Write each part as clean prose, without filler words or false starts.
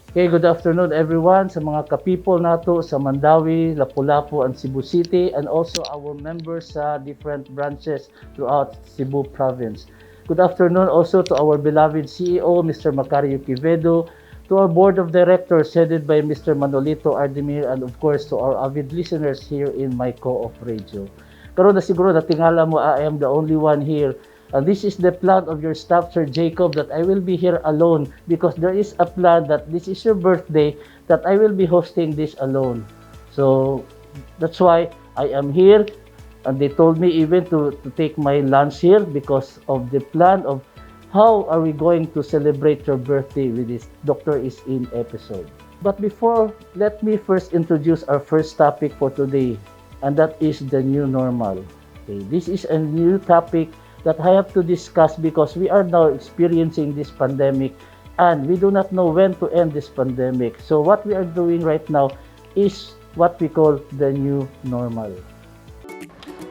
Okay, good afternoon everyone sa mga ka-people nato sa Mandawi, Lapu-Lapu, and Cebu City, and also our members sa different branches throughout Cebu province. Good afternoon also to our beloved CEO, Mr. Macario Quevedo, to our board of directors headed by Mr. Manolito Ardemir, and of course to our avid listeners here in mycoopradio. Karon na siguro natingala mo, I am the only one here. And this is the plan of your staff, Sir Jacob, that I will be here alone because there is a plan that this is your birthday, that I will be hosting this alone. So that's why I am here. And they told me even to take my lunch here because of the plan of how are we going to celebrate your birthday with this Dr. Is In episode. But before, let me first introduce our first topic for today, and that is the new normal. Okay, this is a new topic that I have to discuss because we are now experiencing this pandemic and we do not know when to end this pandemic. So what we are doing right now is what we call the new normal.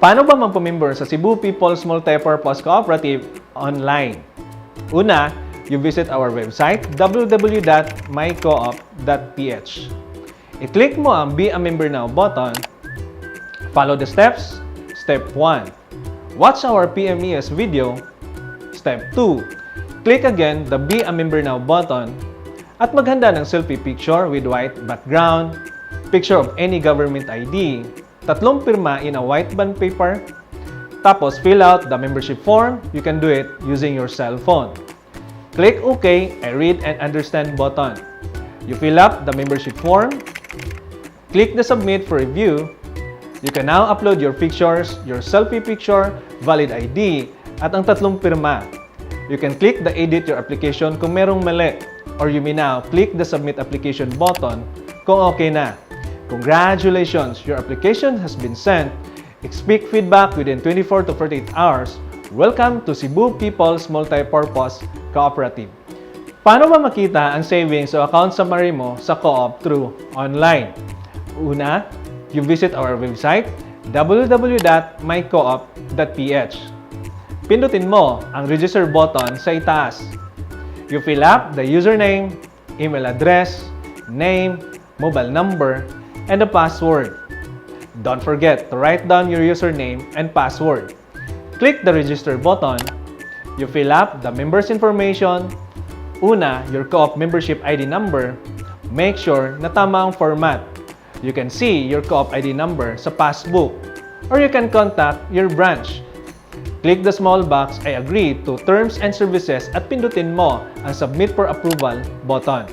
Paano ba magpamember sa Cebu People's Multipurpose Cooperative online? Una, you visit our website www.mycoop.ph. I-click mo ang Be a Member Now button. Follow the steps. Step 1. Watch our PMES video. Step 2. Click again the Be a Member Now button at maghanda ng selfie picture with white background, picture of any government ID, 3 pirma in a white bond paper, tapos fill out the membership form. You can do it using your cell phone. Click OK and Read and Understand button. You fill up the membership form, click the Submit for review. You can now upload your pictures, your selfie picture, valid ID, at ang 3 pirma. You can click the Edit Your Application kung merong mali, or you may now click the Submit Application button kung okay na. Congratulations! Your application has been sent. Expect feedback within 24 to 48 hours. Welcome to Cebu People's Multipurpose Cooperative. Paano ba makita ang savings o account summary mo sa co-op through online? Una, you visit our website www.mycoop.ph. Pindutin mo ang register button sa itaas. You fill up the username, email address, name, mobile number, and the password. Don't forget to write down your username and password. Click the register button. You fill up the member's information. Una, your co-op membership ID number. Make sure na tama ang format. You can see your co-op ID number sa passbook, or you can contact your branch. Click the small box I agree to terms and services at pindutin mo ang Submit for Approval button.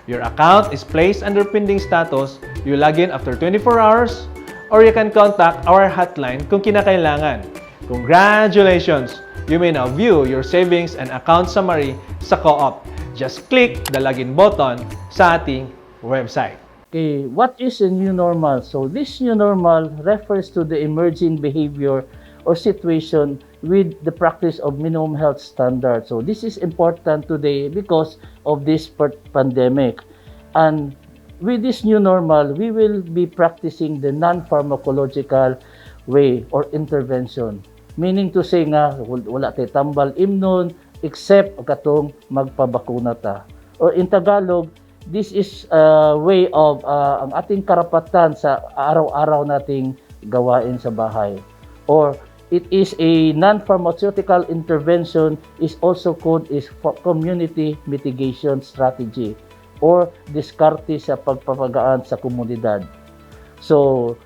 Your account is placed under pending status. You log in after 24 hours, or you can contact our hotline kung kinakailangan. Congratulations! You may now view your savings and account summary sa co-op. Just click the login button sa ating website. Okay, what is a new normal? So this new normal refers to the emerging behavior or situation with the practice of minimum health standards. So this is important today because of this pandemic. And with this new normal, we will be practicing the non-pharmacological way or intervention. Meaning to say nga, wala tayo tambal imnon except katong magpabakuna ta. Or in Tagalog, this is a way of ang ating karapatan sa araw-araw nating gawain sa bahay. Or it is a non-pharmaceutical intervention is also called is community mitigation strategy or diskarte sa pagpapagaan sa komunidad. So,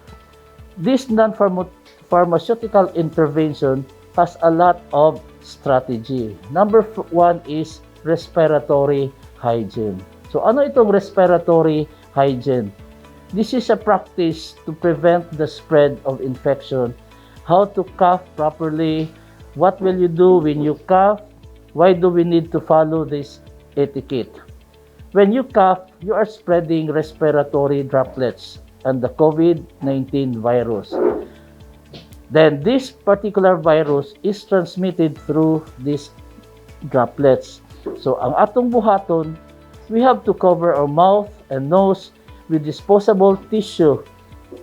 this non-pharmaceutical intervention has a lot of strategy. Number 1 is respiratory hygiene. So ano itong respiratory hygiene? This is a practice to prevent the spread of infection. How to cough properly? What will you do when you cough? Why do we need to follow this etiquette? When you cough, you are spreading respiratory droplets and the COVID-19 virus. Then this particular virus is transmitted through these droplets. So ang atong buhaton, we have to cover our mouth and nose with disposable tissue.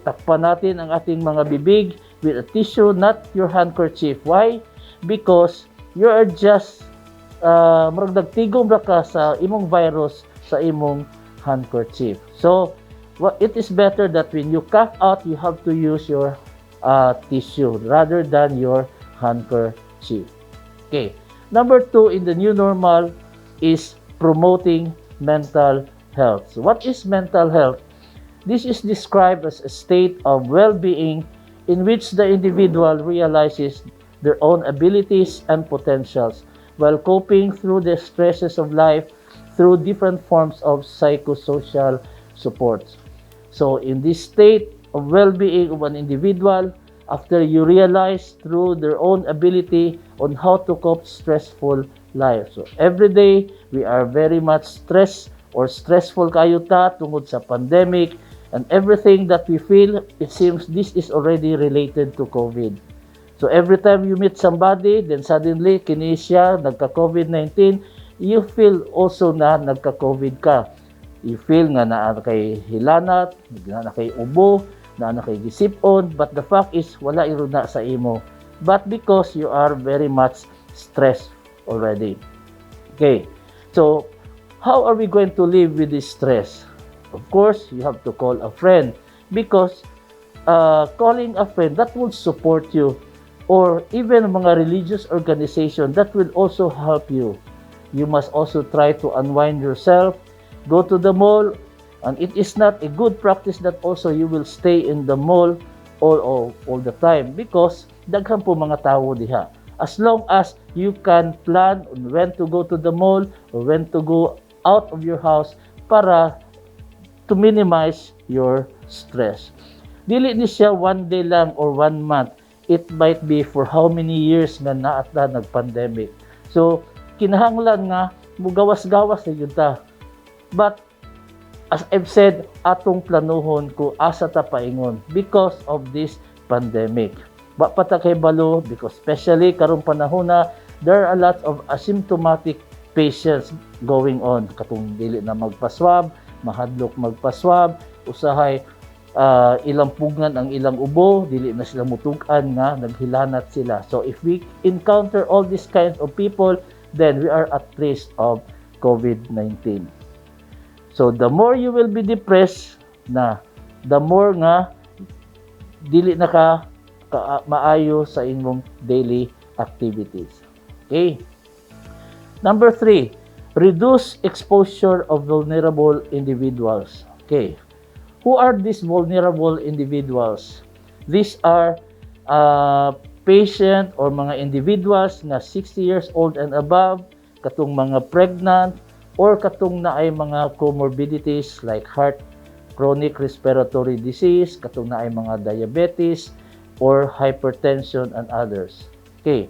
Takpan natin ang ating mga bibig with a tissue, not your handkerchief. Why? Because you are just nagtigom ra ka sa imong virus sa imong handkerchief. So, it is better that when you cough out, you have to use your tissue rather than your handkerchief. Okay. Number 2 in the new normal is promoting mental health. So what is mental health? This is described as a state of well-being in which the individual realizes their own abilities and potentials while coping through the stresses of life through different forms of psychosocial supports. So in this state of well-being of an individual, after you realize through their own ability on how to cope stressful life. So every day, we are very much stressed or stressful kayo ta tungod sa pandemic, and everything that we feel, it seems this is already related to COVID. So every time you meet somebody, then suddenly kini siya nagka-COVID-19, you feel also na nagka-COVID ka. You feel nga na kay hilanat, na kay ubo, na kay gisipon, but the fact is wala iro na sa imo. But because you are very much stressed already. Okay. So how are we going to live with this stress? Of course, you have to call a friend, because calling a friend that will support you, or even mga religious organization that will also help you. You must also try to unwind yourself, go to the mall, and it is not a good practice that also you will stay in the mall all the time, because daghan po mga tao diha. As long as you can plan on when to go to the mall or when to go out of your house para to minimize your stress. Dili ni siya one day lang or 1 month. It might be for how many years nga naat na nag-pandemic. So, kinahanglan nga mugawas-gawas na yun ta. But, as I've said, atong planuhon ko asa ta paingon because of this pandemic. Ba pata kay balo, because especially karong panahon na there are a lot of asymptomatic patients going on. Katong dili na magpaswab, mahadlok magpaswab, usahay ilampugan ang ilang ubo, dili na sila mutugan nga naghilanat sila. So if we encounter all these kinds of people, then we are at risk of COVID-19. So the more you will be depressed na, the more nga dili na ka maayo sa imong daily activities. Okay? Number 3, reduce exposure of vulnerable individuals. Okay. Who are these vulnerable individuals? These are patient or mga individuals na 60 years old and above, katong mga pregnant, or katong na ay mga comorbidities like heart, chronic respiratory disease, katong na ay mga diabetes, or hypertension and others. Okay.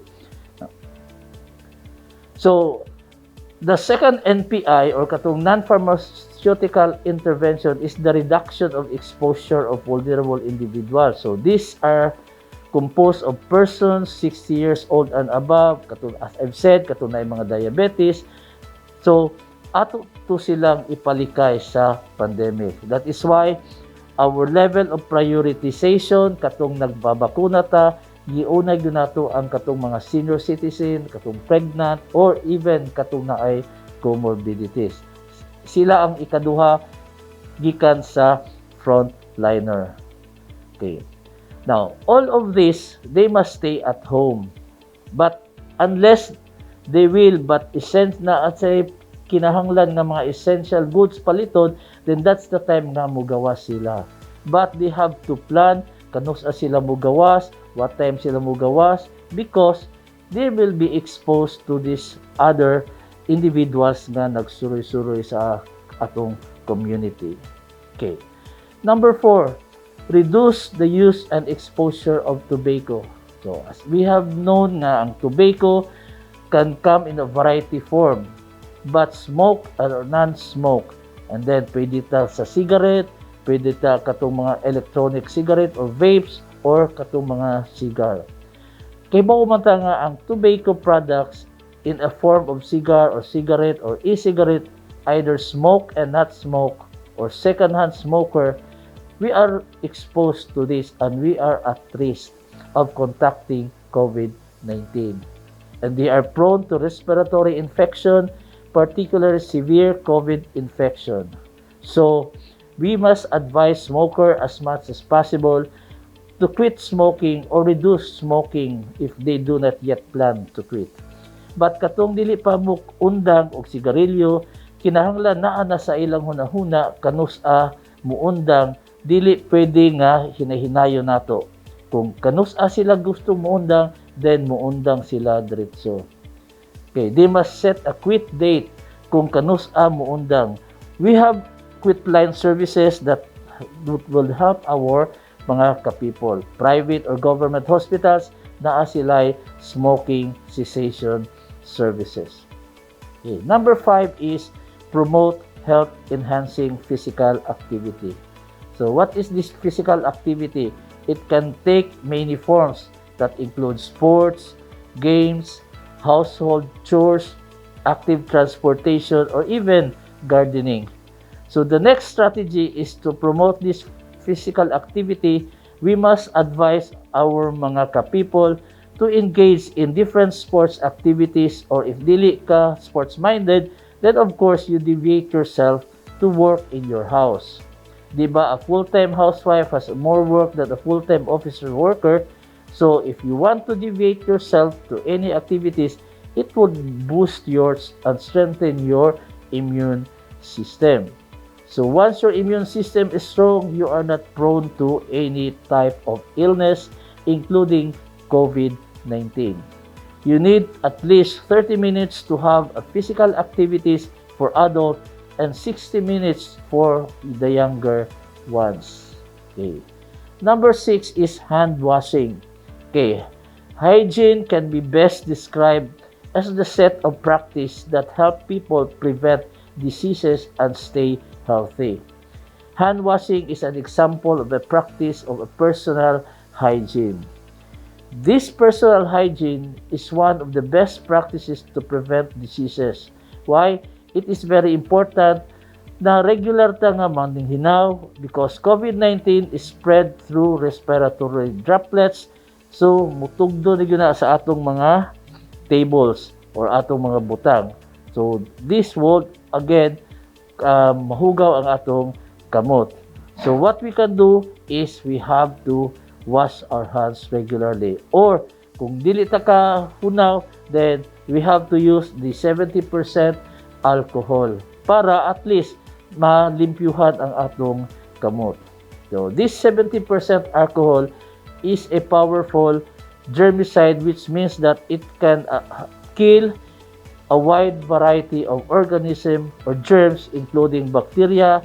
So, the second NPI or katong non-pharmaceutical intervention is the reduction of exposure of vulnerable individuals. So these are composed of persons 60 years old and above, katong as I've said, katong na mga diabetes. So ato to silang ipalikay sa pandemic. That is why our level of prioritization katong nagbabakuna ta, giunay gyud nato ang katong mga senior citizen, katong pregnant, or even katong na ay comorbidities. Sila ang ikaduha gikan sa frontliner. Okay. Now, all of this, they must stay at home. But unless they will, but na at say kinahanglan nga mga essential goods paliton, then that's the time nga mugawas sila. But they have to plan kanus sila mugawas, what time sila mugawas, because they will be exposed to these other individuals nga nagsuroy-suroy sa atong community. Okay. Number 4, reduce the use and exposure of tobacco. So, as we have known nga ang tobacco can come in a variety form, but smoke or non-smoke. And then, pwede ta sa cigarette, pwede ta katong mga electronic cigarette or vapes, or katong mga cigar. Kay mao man ta nga ang tobacco products in a form of cigar or cigarette or e-cigarette, either smoke and not smoke, or second-hand smoker, we are exposed to this and we are at risk of contracting COVID-19. And they are prone to respiratory infection, particularly severe COVID infection. So, we must advise smoker as much as possible to quit smoking or reduce smoking if they do not yet plan to quit. But katong dili pa mo undang og sigarilyo, kinahanglan naa na sa ilang hunahuna kanus-a muundang, dili pwede nga hinahinayo nato. Kung kanus-a sila gusto muundang, then muundang sila diretso. Okay, they must set a quit date kung kanus-a muundang. We have quit line services that will help our mga ka-people. Private or government hospitals, naa sila'y smoking cessation services. Okay. Number 5 is promote health-enhancing physical activity. So what is this physical activity? It can take many forms that include sports, games, household chores, active transportation, or even gardening. So the next strategy is to promote this physical activity. We must advise our mga ka-people to engage in different sports activities, or if dili ka sports-minded, then of course you deviate yourself to work in your house. Diba, a full-time housewife has more work than a full-time officer worker. So if you want to deviate yourself to any activities, it would boost yours and strengthen your immune system. So once your immune system is strong, you are not prone to any type of illness, including COVID-19. You need at least 30 minutes to have a physical activities for adult and 60 minutes for the younger ones. Okay. Number 6 is hand washing. Okay. Hygiene can be best described as the set of practice that help people prevent diseases and stay healthy. Hand washing is an example of the practice of a personal hygiene. This personal hygiene is one of the best practices to prevent diseases. Why? It is very important na regular ta nga manghinaw because COVID-19 is spread through respiratory droplets. So, mutugdo na yun na sa atong mga tables or atong mga butang. So, this will, again, mahugaw ang atong kamot. So, what we can do is we have to wash our hands regularly. Or, kung dili ta ka hunaw, then we have to use the 70% alcohol para at least malimpyuhan ang atong kamot. So, this 70% alcohol is a powerful germicide, which means that it can kill a wide variety of organisms or germs, including bacteria,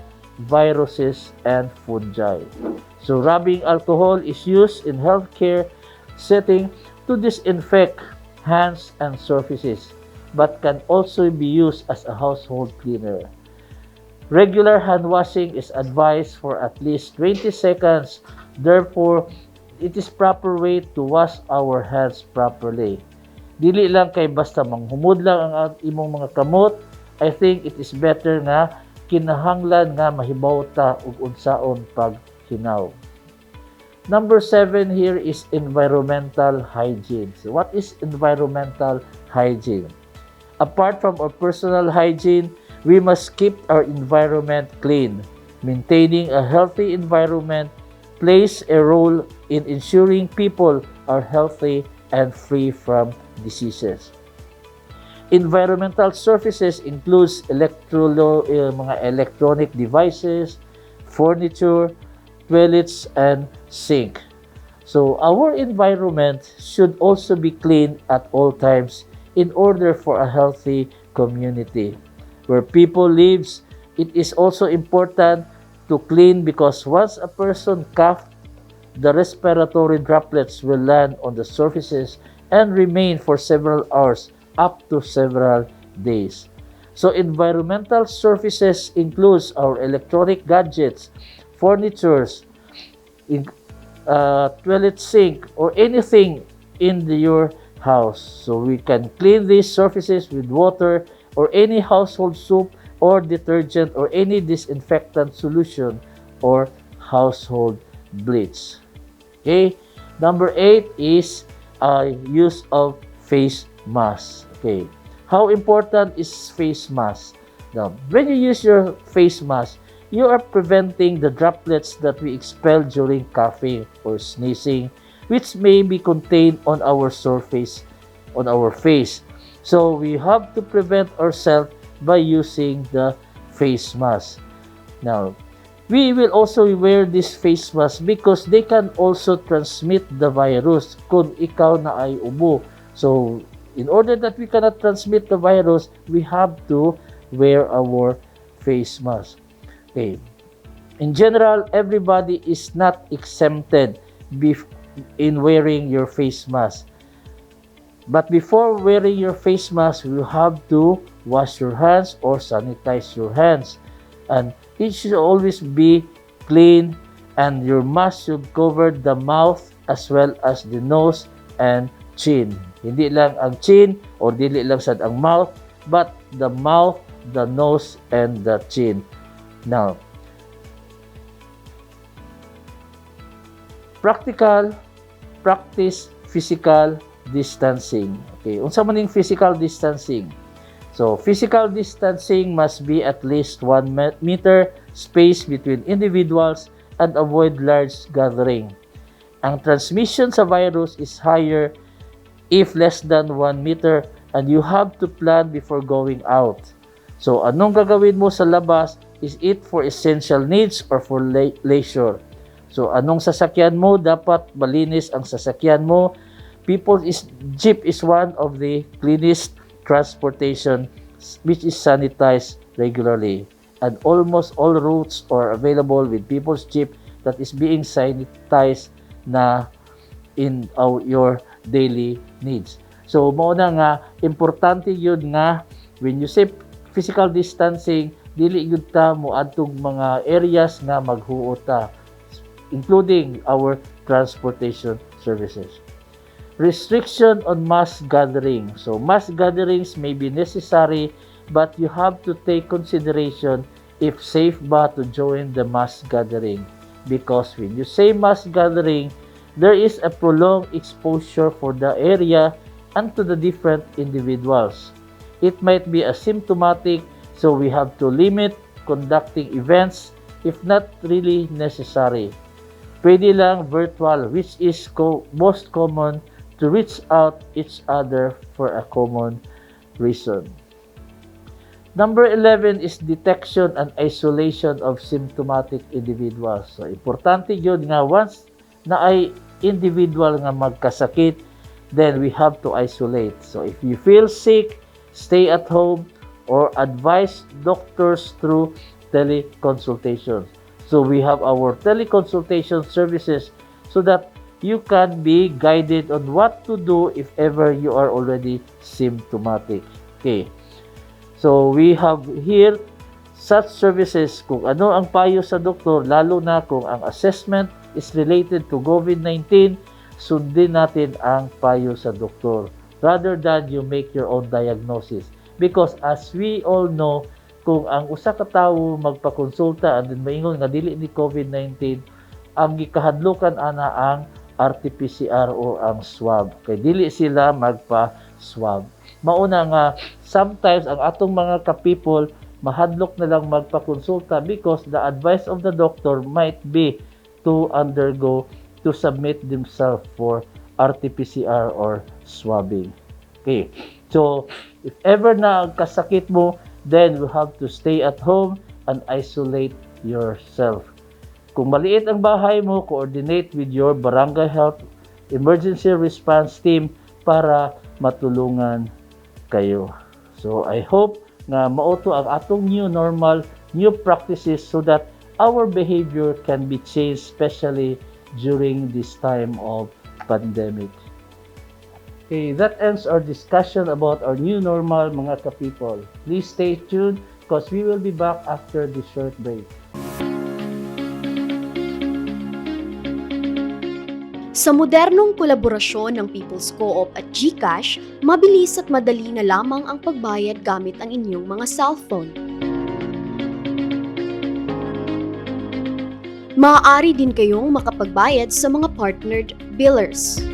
viruses, and fungi. So, rubbing alcohol is used in healthcare setting to disinfect hands and surfaces, but can also be used as a household cleaner. Regular hand washing is advised for at least 20 seconds. Therefore, it is proper way to wash our hands properly. Dili lang kay basta manghumod lang ang imong mga kamot. I think it is better nga kinahanglan nga mahibaw ta og unsaon paghinaw. Number 7 here is environmental hygiene. So what is environmental hygiene? Apart from our personal hygiene, we must keep our environment clean. Maintaining a healthy environment plays a role in ensuring people are healthy and free from diseases. Environmental surfaces includes mga electronic devices, furniture, toilets, and sink. So our environment should also be clean at all times in order for a healthy community. Where people lives, it is also important to clean because once a person coughs, the respiratory droplets will land on the surfaces and remain for several hours, up to several days. So environmental surfaces includes our electronic gadgets, furnitures, toilet sink, or anything in your house. So we can clean these surfaces with water or any household soap or detergent or any disinfectant solution or household bleach. Okay. Number 8 is use of face mask. Okay. How important is face mask? Now, when you use your face mask, you are preventing the droplets that we expel during coughing or sneezing, which may be contained on our surface, on our face. So we have to prevent ourselves by using the face mask. Now, we will also wear this face mask because they can also transmit the virus kung ikaw na ay ubo. So, in order that we cannot transmit the virus, we have to wear our face mask. Okay. In general, everybody is not exempted in wearing your face mask. But before wearing your face mask, you have to wash your hands or sanitize your hands. And it should always be clean, and your mask should cover the mouth as well as the nose and chin. Hindi lang ang chin or dili lang sad ang mouth, but the mouth, the nose, and the chin. Now, practice physical distancing. Okay, unsa man ning physical distancing? So, physical distancing must be at least 1 meter space between individuals and avoid large gathering. Ang transmission sa virus is higher if less than 1 meter, and you have to plan before going out. So, anong gagawin mo sa labas? Is it for essential needs or for leisure? So, anong sasakyan mo? Dapat malinis ang sasakyan mo. People's jeep is one of the cleanest transportation which is sanitized regularly, and almost all routes are available with People's Jeep that is being sanitized na in your daily needs. So mao na nga importante yun nga when you say physical distancing, dili gyud ta mo adtong mga areas nga maghuota, including our transportation services. Restriction on mass gathering. So, mass gatherings may be necessary, but you have to take consideration if safe ba to join the mass gathering. Because when you say mass gathering, there is a prolonged exposure for the area and to the different individuals. It might be asymptomatic, so we have to limit conducting events if not really necessary. Pwede lang virtual, which is most common to reach out each other for a common reason. Number 11 is detection and isolation of symptomatic individuals. So, importante yun nga once na ay individual nga magkasakit, then we have to isolate. So, if you feel sick, stay at home or advise doctors through teleconsultations. So, we have our teleconsultation services so that you can be guided on what to do if ever you are already symptomatic. Okay. So, we have here such services kung ano ang payo sa doktor, lalo na kung ang assessment is related to COVID-19, sundin natin ang payo sa doktor rather than you make your own diagnosis. Because as we all know, kung ang usa ka tawo magpakonsulta and then maingon nga dili ni COVID-19, ang gikahadlukan ana ang RT-PCR o ang swab. Kay dili sila magpa-swab. Mauna nga, sometimes ang atong mga ka-people, mahadlok na lang magpakonsulta because the advice of the doctor might be to submit themselves for RT-PCR or swabbing. Okay. So, if ever na kasakit mo, then you have to stay at home and isolate yourself. Kung maliit ang bahay mo, coordinate with your barangay health emergency response team para matulungan kayo. So, I hope nga mauto ang atong new normal, new practices so that our behavior can be changed, especially during this time of pandemic. Okay, that ends our discussion about our new normal, mga ka-people. Please stay tuned because we will be back after this short break. Sa modernong kolaborasyon ng People's Co-op at GCash, mabilis at madali na lamang ang pagbayad gamit ang inyong mga cellphone. Maaari din kayong makapagbayad sa mga partnered billers.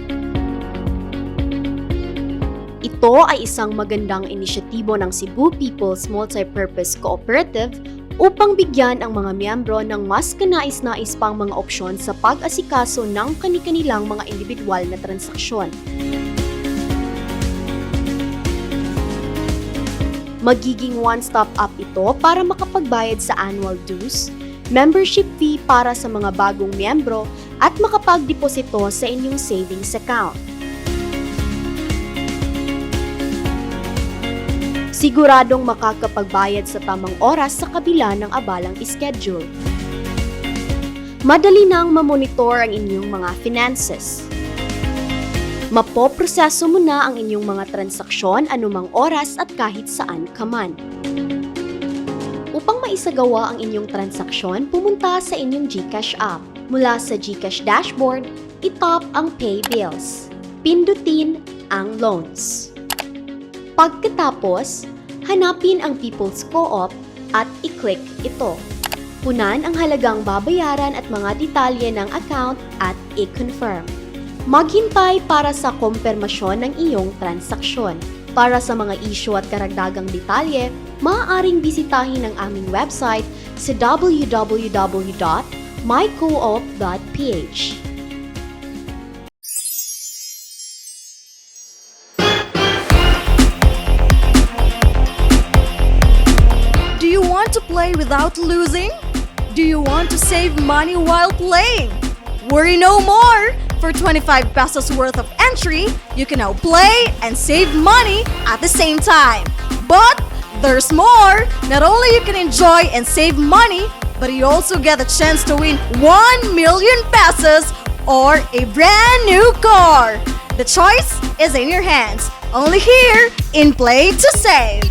Ito ay isang magandang inisyatibo ng Cebu People's Multipurpose Cooperative upang bigyan ang mga miyembro ng mas kanais-nais pang mga opsyon sa pag-asikaso ng kani-kanilang mga individual na transaksyon. Magiging one-stop up ito para makapagbayad sa annual dues, membership fee para sa mga bagong miyembro at makapagdeposito sa inyong savings account. Siguradong makakapagbayad sa tamang oras sa kabila ng abalang schedule. Madali nang mamonitor ang inyong mga finances. Mapoproseso mo na ang inyong mga transaksyon anumang oras at kahit saan ka man. Upang maisagawa ang inyong transaksyon, pumunta sa inyong GCash app. Mula sa GCash dashboard, itap ang Pay Bills. Pindutin ang Loans. Pagkatapos, hanapin ang People's Co-op at i-click ito. Punan ang halagang babayaran at mga detalye ng account at i-confirm. Maghintay para sa kumpirmasyon ng iyong transaksyon. Para sa mga issue at karagdagang detalye, maaaring bisitahin ang aming website sa www.mycoop.ph. Do you want to play without losing? Do you want to save money while playing? Worry no more! For 25 pesos worth of entry, you can now play and save money at the same time. But there's more! Not only you can enjoy and save money, but you also get a chance to win 1 million pesos or a brand new car. The choice is in your hands. Only here in Play to Save.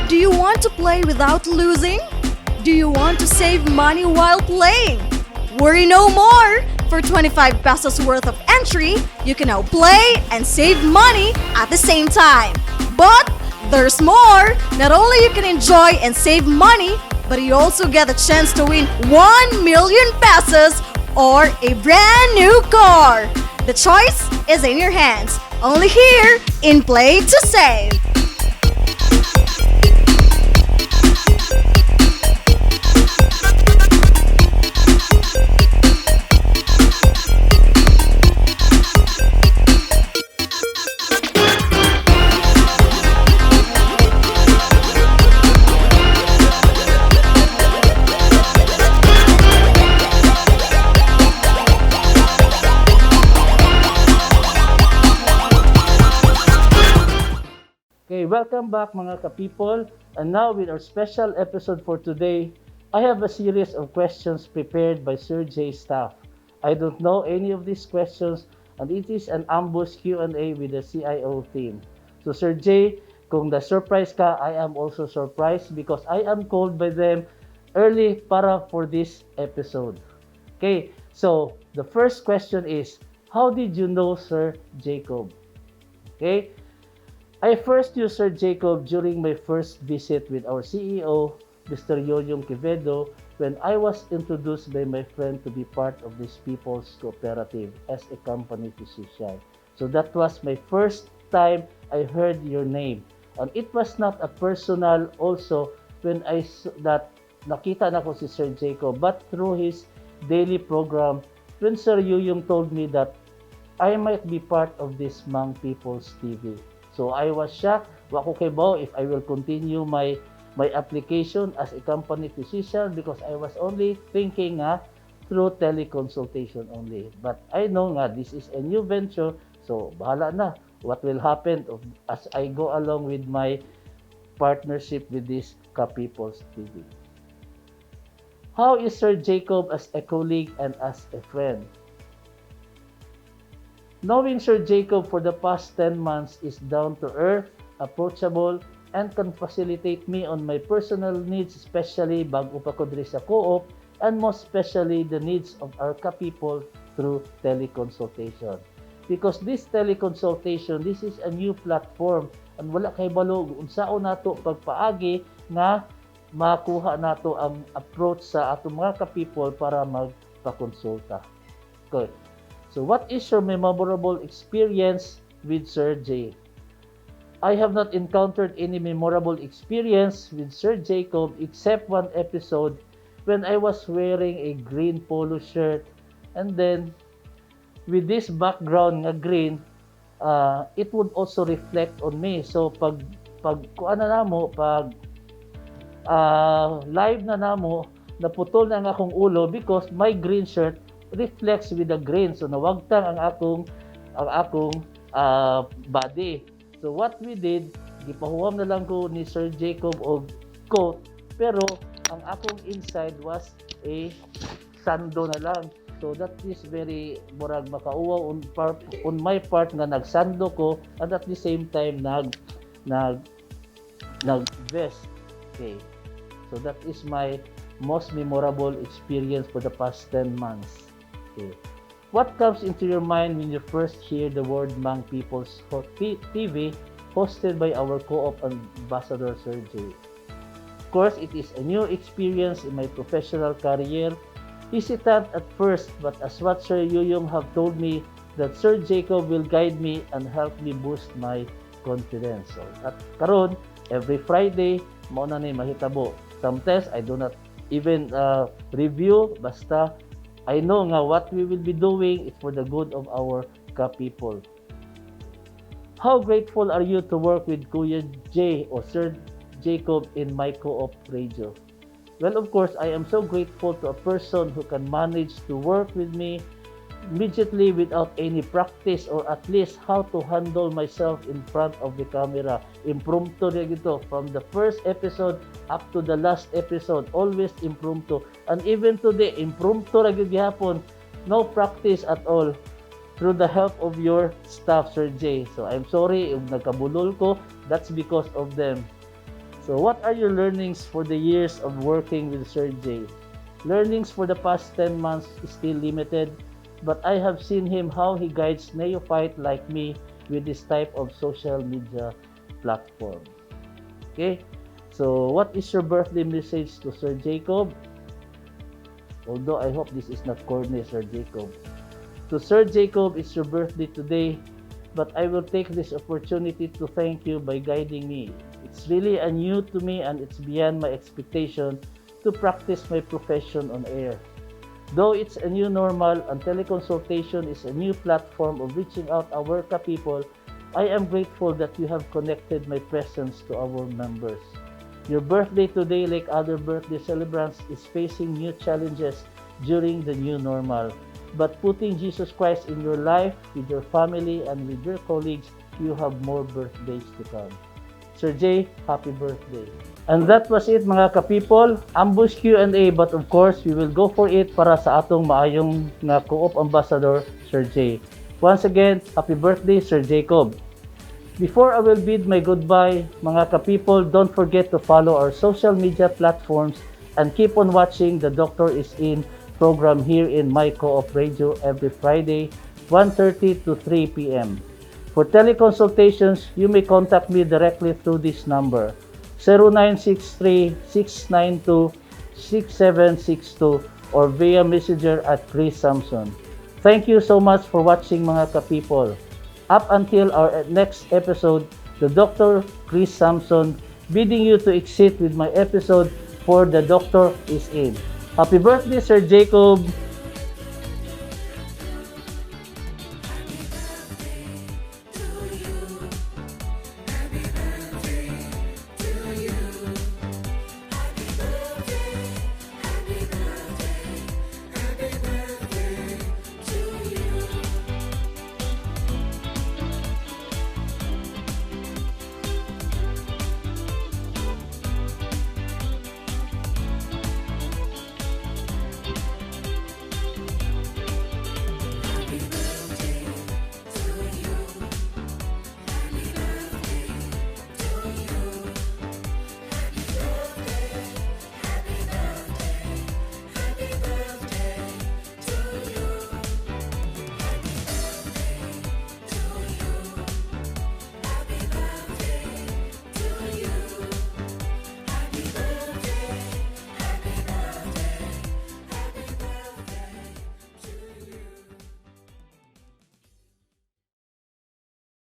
Do you want to play without losing? Do you want to save money while playing? Worry no more! For 25 pesos worth of entry, you can now play and save money at the same time. But there's more! Not only you can enjoy and save money, but you also get a chance to win 1 million pesos or a brand new car. The choice is in your hands. Only here in Play to Save. Okay, welcome back mga ka-people. And now with our special episode for today, I have a series of questions prepared by Sir Jay's staff. I don't know any of these questions and it is an ambush Q&A with the CIO team. So Sir Jay, kung na-surprise ka, I am also surprised because I am called by them early para for this episode. Okay, so the first question is, how did you know Sir Jacob? Okay, I first knew Sir Jacob during my first visit with our CEO, Mr. Yoyong Quevedo, when I was introduced by my friend to be part of this People's Cooperative as a company physician. So that was my first time I heard your name. And it was not a personal also when nakita na ko si Sir Jacob, but through his daily program when Sir Yoyong told me that I might be part of this mangpipoltv. So I was shocked. Wako kay bao if I will continue my application as a company physician because I was only thinking through teleconsultation only. But I know this is a new venture. So bahala na what will happen as I go along with my partnership with this People's TV. How is Sir Jacob as a colleague and as a friend? Knowing Sir Jacob for the past 10 months is down to earth, approachable, and can facilitate me on my personal needs, especially bago pa ko diri sa co-op, and most especially the needs of our ka-people through teleconsultation. Because this teleconsultation, this is a new platform, and wala kay balog unsaon nato pagpaagi nga makuha nato ang approach sa atong mga ka-people para magpakonsulta. Okay. So what is your memorable experience with Sir J? I have not encountered any memorable experience with Sir Jacob except one episode when I was wearing a green polo shirt, and then with this background nga green, it would also reflect on me. So pag kuan na namo, pag live na namo, naputol na ang akong ulo because my green shirt reflects with the green. So nawagtang ang akong body. So what we did, gipahuwam na lang ko ni Sir Jacob og coat, pero ang akong inside was a sando na lang. So that is very murag makauwaw on my part nga nagsando ko, and at the same time nag vest. Okay. So that is my most memorable experience for the past 10 months. Okay. What comes into your mind when you first hear the word mangpipoltv hosted by our co-op ambassador Sir J? Of course, it is a new experience in my professional career. Hesitant at first, but as what Sir Yuyong have told me, that Sir Jacob will guide me and help me boost my confidence. So, at karon, every Friday, mao na ni mahitabo. Sometimes I do not even review, basta I know nga what we will be doing is for the good of our ka-people. How grateful are you to work with Kuya J or Sir Jacob in my co-op radio? Well, of course, I am so grateful to a person who can manage to work with me immediately without any practice, or at least how to handle myself in front of the camera. Impromptu rin ito. From the first episode up to the last episode, always impromptu. And even today, impromptu rin gihapon. No practice at all. Through the help of your staff, Sir J. So I'm sorry kung nagkabulol ko. That's because of them. So what are your learnings for the years of working with Sir J? Learnings for the past 10 months is still limited, but I have seen him how he guides neophyte like me with this type of social media platform. Okay, so what is your birthday message to Sir Jacob? Although I hope this is not corny, Sir Jacob. To Sir Jacob, it's your birthday today, but I will take this opportunity to thank you by guiding me. It's really new to me, and it's beyond my expectation to practice my profession on air. Though it's a new normal and teleconsultation is a new platform of reaching out our ka-people, I am grateful that you have connected my presence to our members. Your birthday today, like other birthday celebrants, is facing new challenges during the new normal. But putting Jesus Christ in your life, with your family, and with your colleagues, you have more birthdays to come. Sir J, happy birthday. And that was it, mga ka-people. Ambush Q&A, but of course, we will go for it para sa atong maayong na co-op ambassador, Sir J. Once again, happy birthday, Sir Jacob. Before I will bid my goodbye, mga ka-people, don't forget to follow our social media platforms and keep on watching the Doctor is In program here in My Co-op Radio every Friday, 1:30 to 3 p.m. For teleconsultations, you may contact me directly through this number, 0963-692-6762, or via messenger at Chris Samson. Thank you so much for watching, mga ka-people. Up until our next episode, the Dr. Chris Samson bidding you to exit with my episode for The Doctor is In. Happy birthday, Sir Jacob!